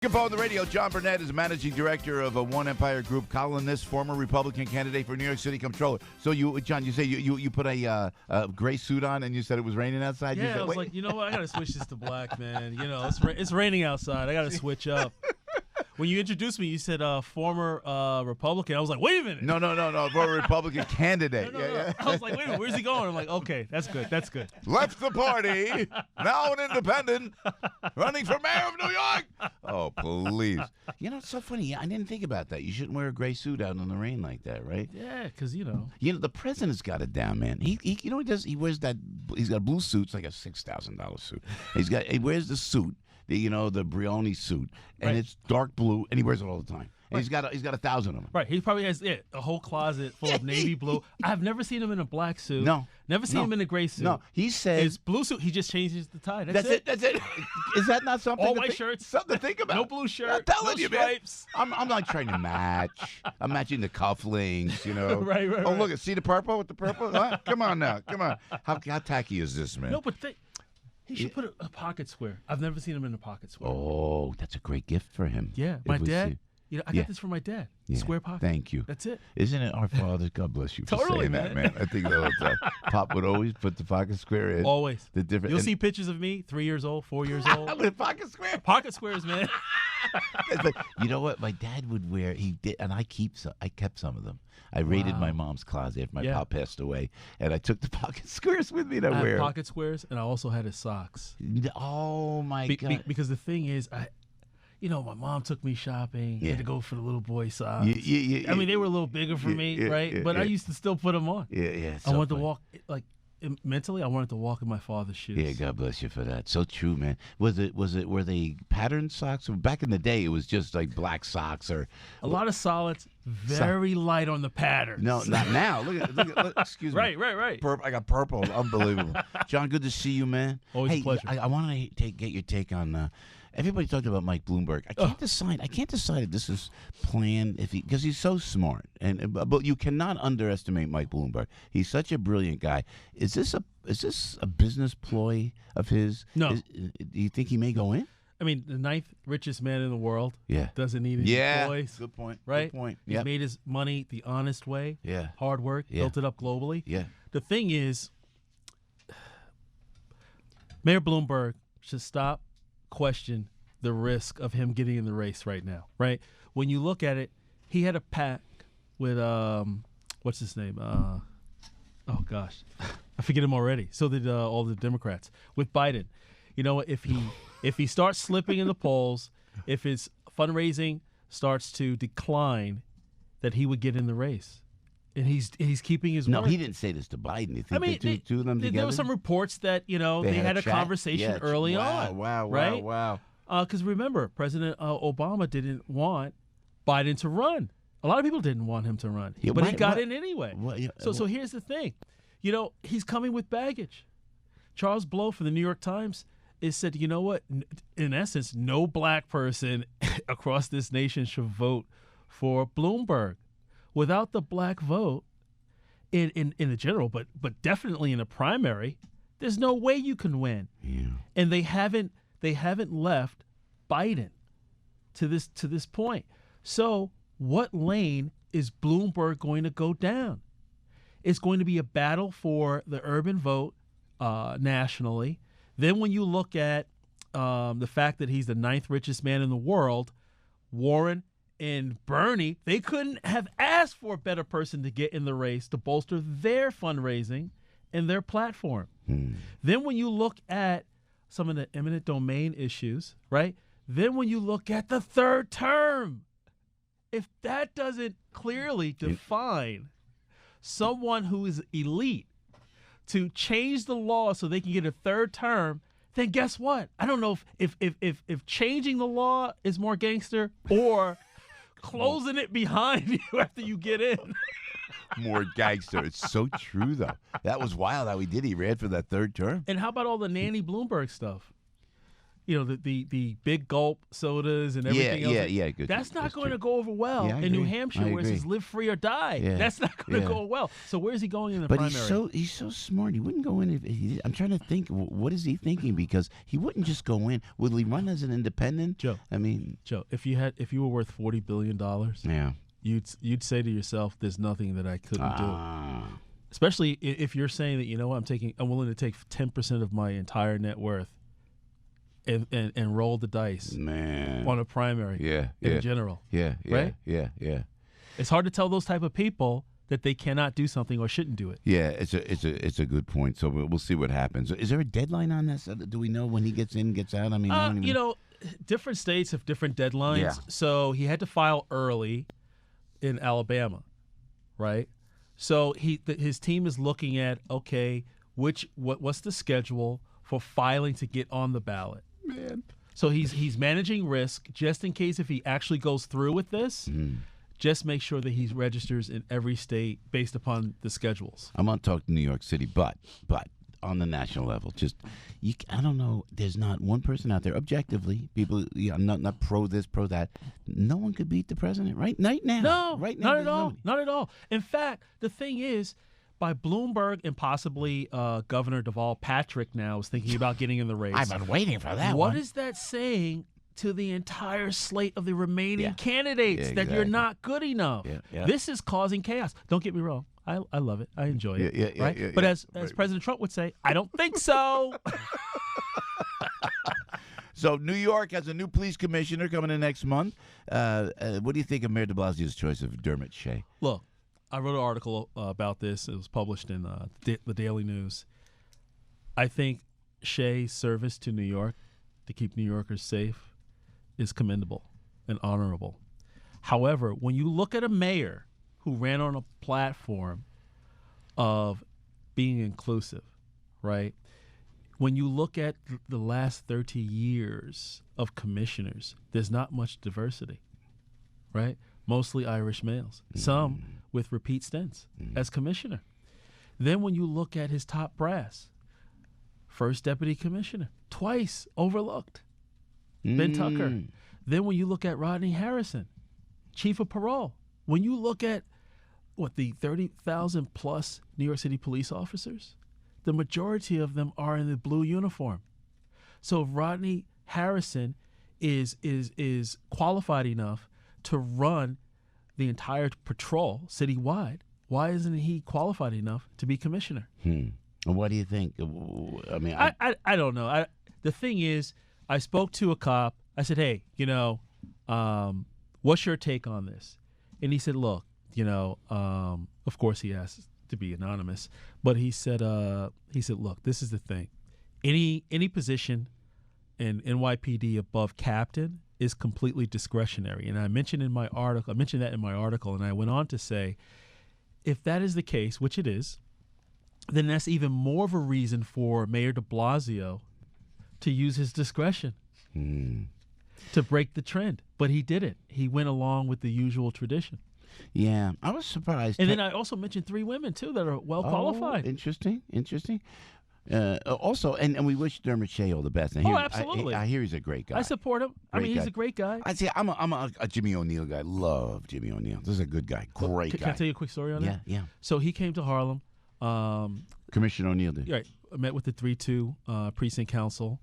On the radio, John Burnett is managing director of a One Empire Group, columnist, former Republican candidate for New York City Comptroller. So, John, you say you put a gray suit on, and you said it was raining outside. Yeah, you said, I was like, you know what? I gotta switch this to black, man. You know, it's raining outside. I gotta switch up. When you introduced me, you said former Republican. I was like, wait a minute. No, former Republican candidate. No. Yeah. I was like, wait a minute, where's he going? I'm like, okay, that's good. Left the party, now an independent, running for mayor of New York. Oh, please. You know, it's so funny. I didn't think about that. You shouldn't wear a gray suit out in the rain like that, right? Yeah, because, you know. The president's got it down, man. He you know what he does? He wears that, he's got a blue suit. It's like a $6,000 suit. He wears the suit, the Brioni suit, and it's dark blue, and he wears it all the time. And he's got 1,000 of them. Right. He probably has a whole closet full of navy blue. I've never seen him in a black suit. No. Never seen him in a gray suit. No. He says his blue suit, he just changes the tie. That's it. That's it. Is that not something? All white shirts. Something to think about. No blue shirt. I'm telling no you, stripes. man. I'm not trying to match. I'm matching the cufflinks, Right. Oh, look, see the purple with the purple? Huh? Come on now. Come on. How tacky is this, man? No, but he should put a pocket square. I've never seen him in a pocket square. Oh, that's a great gift for him. Yeah, my dad. I got this for my dad. Yeah. Square pocket. Thank you. That's it. Isn't it our father? God bless you for Totally, saying that, man. I think the whole time. Pop would always put the pocket square in. Always. You'll see pictures of me, 3 years old, 4 years old. With pocket square. Pocket squares, man. But you know what? My dad would wear. He did, and I kept some of them. I raided my mom's closet after my pop passed away, and I took the pocket squares with me to I wear. Had pocket squares, and I also had his socks. Oh my God! Because the thing is, my mom took me shopping. I had to go for the little boy socks. I mean, they were a little bigger for me, right? But I used to still put them on. Yeah. I wanted to walk mentally. I wanted to walk in my father's shoes. Yeah, God bless you for that. So true, man. Were they patterned socks? Back in the day, it was just like black socks or a lot of solids, very light on the patterns. No, not now. Look, excuse me. Right. I got purple. Unbelievable. John, good to see you, man. Always a pleasure. I want to get your take on. Everybody talked about Mike Bloomberg. I can't decide if this is planned because he's so smart, but you cannot underestimate Mike Bloomberg. He's such a brilliant guy. Is this a business ploy of his? No. Do you think he may go in? I mean, the 9th richest man in the world. Yeah. Doesn't need any employees. Good point. Right. Good point. He's made his money the honest way. Yeah. Hard work. Yeah. Built it up globally. Yeah. The thing is, Mayor Bloomberg should stop question the risk of him getting in the race right now, right? When you look at it, he had a pact with what's his name? Oh gosh, I forget him already. So did all the Democrats with Biden. You know, if he starts slipping in the polls, if his fundraising starts to decline, that he would get in the race. And he's keeping his word. No, he didn't say this to Biden. You think the two of them together? There were some reports that, they had a conversation early on. Wow. Because remember, President Obama didn't want Biden to run. A lot of people didn't want him to run. But he got in anyway. So here's the thing. He's coming with baggage. Charles Blow for the New York Times has said, you know what? In essence, no black person across this nation should vote for Bloomberg. Without the black vote, in the general, but definitely in the primary, there's no way you can win. Yeah. And they haven't left Biden to this point. So what lane is Bloomberg going to go down? It's going to be a battle for the urban vote nationally. Then when you look at the fact that he's the 9th richest man in the world, Warren and Bernie, they couldn't have asked for a better person to get in the race to bolster their fundraising and their platform. Then when you look at some of the eminent domain issues, right? Then when you look at the third term, if that doesn't clearly define someone who is elite to change the law so they can get a third term, then guess what? I don't know if changing the law is more gangster or closing it behind you after you get in. More gangster. It's so true, though. That was wild how he did. He ran for that third term. And how about all the Nanny Bloomberg stuff? the big gulp sodas and everything else. Yeah. Good. That's not going true. to go over well Yeah, I in New agree. Hampshire, I where it says agree. live free or die. Yeah. That's not going to Yeah. go well. So where's he going in the But primary? he's so smart. He wouldn't go in. I'm trying to think. What is he thinking? Because he wouldn't just go in. Will he run as an independent? Joe. I mean, Joe, if you were worth $40 billion, yeah. you'd say to yourself, "There's nothing that I couldn't do." Ah. Especially if you're saying that, I'm willing to take 10% of my entire net worth and roll the dice Man. on a primary Yeah. in general. Yeah. Right? Yeah. It's hard to tell those type of people that they cannot do something or shouldn't do it. Yeah, it's a good point. So we'll see what happens. Is there a deadline on this? Do we know when he gets in, gets out? I mean, I don't even... Different states have different deadlines. Yeah. So he had to file early in Alabama, right? So his team is looking at, okay, what's the schedule for filing to get on the ballot? Man. So he's managing risk just in case if he actually goes through with this. Just make sure that he registers in every state based upon the schedules. I'm going to talk to New York City, but on the national level, I don't know. There's not one person out there, objectively, people, not pro this, pro that. No one could beat the president right now. No, right now, not at all. Not at all. In fact, the thing is, by Bloomberg and possibly Governor Deval Patrick now is thinking about getting in the race. I've been waiting for that What one. is that saying to the entire slate of the remaining candidates Yeah, that you're exactly. not good enough? Yeah. This is causing chaos. Don't get me wrong. I love it. I enjoy it. Right? But as President Trump would say, I don't think so. So New York has a new police commissioner coming in next month. What do you think of Mayor de Blasio's choice of Dermot Shea? Look, I wrote an article about this. It was published in the Daily News. I think Shea's service to New York to keep New Yorkers safe is commendable and honorable. However, when you look at a mayor who ran on a platform of being inclusive, right? When you look at the last 30 years of commissioners, there's not much diversity, right? Mostly Irish males, some with repeat stints as commissioner. Then when you look at his top brass, first deputy commissioner, twice overlooked, Ben Tucker. Then when you look at Rodney Harrison, chief of parole, when you look at the 30,000 plus New York City police officers, the majority of them are in the blue uniform. So if Rodney Harrison is qualified enough to run the entire patrol citywide, why isn't he qualified enough to be commissioner? And what do you think? I mean, I don't know. The thing is, I spoke to a cop. I said, hey, what's your take on this? And he said, look, of course he asked to be anonymous, but he said, look, this is the thing. Any position in NYPD above captain is completely discretionary. And I mentioned that in my article, and I went on to say, if that is the case, which it is, then that's even more of a reason for Mayor de Blasio to use his discretion to break the trend. But he didn't. He went along with the usual tradition. Yeah, I was surprised. And then I also mentioned 3 women, too, that are well qualified. Interesting. Also, and we wish Dermot Shea all the best. And absolutely. I hear he's a great guy. I support him. He's a great guy. I'd say I'm a Jimmy O'Neill guy. Love Jimmy O'Neill. This is a good guy. Great guy. Can I tell you a quick story on that? Yeah. So he came to Harlem. Commissioner O'Neill did. Right. I met with the 3-2 precinct council.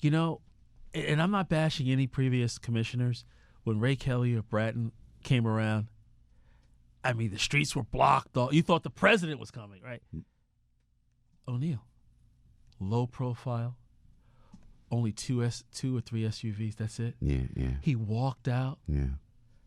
And I'm not bashing any previous commissioners. When Ray Kelly or Bratton came around, I mean, the streets were blocked. You thought the president was coming, right? O'Neill, low profile, only two or three SUVs. That's it. Yeah. He walked out. Yeah.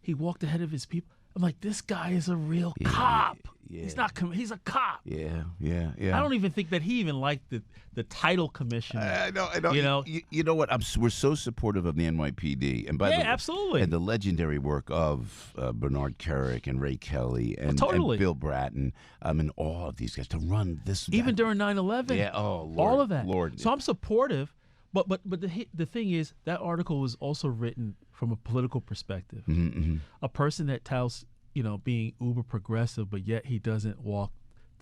He walked ahead of his people. I'm like, this guy is a real cop. Yeah. He's not. He's a cop. Yeah. I don't even think that he even liked the title commissioner. I know. You know what? We're so supportive of the NYPD, and absolutely, and the legendary work of Bernard Kerik and Ray Kelly and Bill Bratton. And all of these guys to run this. Even during 9/11. Yeah. Oh, Lord, all of that. Lord. So I'm supportive, but the thing is, that article was also written from a political perspective. A person that touts being uber progressive, but yet he doesn't walk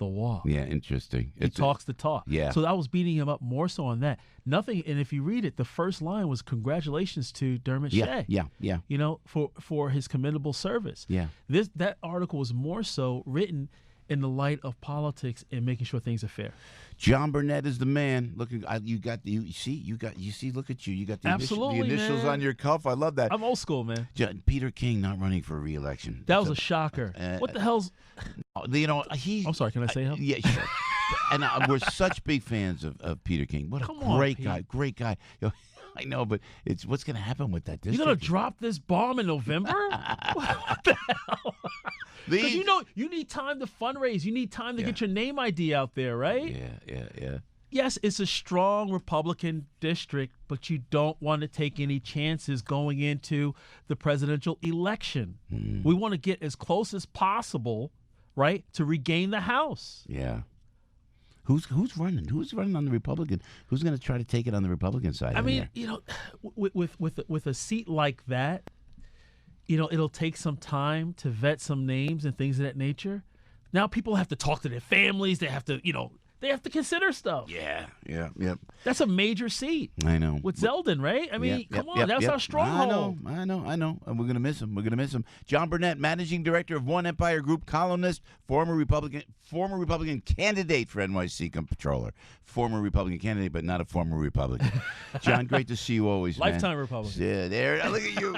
the walk. Yeah, interesting. He talks the talk. Yeah. So I was beating him up more so on that. Nothing. And if you read it, the first line was congratulations to Dermot Shea. Yeah. You know, for his commendable service. Yeah. That article was more so written in the light of politics and making sure things are fair. John Burnett is the man. Look, you see. Look at you. You got the, Absolutely, the initials man. on your cuff. I love that. I'm old school, man. Peter King not running for re-election. That was a shocker. What the hell's? You know, I'm sorry. Can I say hell? Yeah, sure. And we're such big fans of Peter King. What a great guy. Great guy. You know, I know, but it's what's going to happen with that district. You're going to drop this bomb in November? What the hell? Because you need time to fundraise. You need time to get your name ID out there, right? Yeah. Yes, it's a strong Republican district, but you don't want to take any chances going into the presidential election. We want to get as close as possible, right, to regain the House. Yeah. Who's running? Who's running on the Republican? Who's going to try to take it on the Republican side? I mean, you know, with a seat like that, you know, it'll take some time to vet some names and things of that nature. Now people have to talk to their families. They have to, you know, they have to consider stuff. Yeah. That's a major seat. I know. With Zeldin, right? I mean, come on, that's our stronghold. I know. And we're going to miss him. John Burnett, Managing Director of One Empire Group, columnist, former Republican candidate for NYC Comptroller. Former Republican candidate, but not a former Republican. John, great to see you always, man. Lifetime Republican. Yeah, there. Look at you.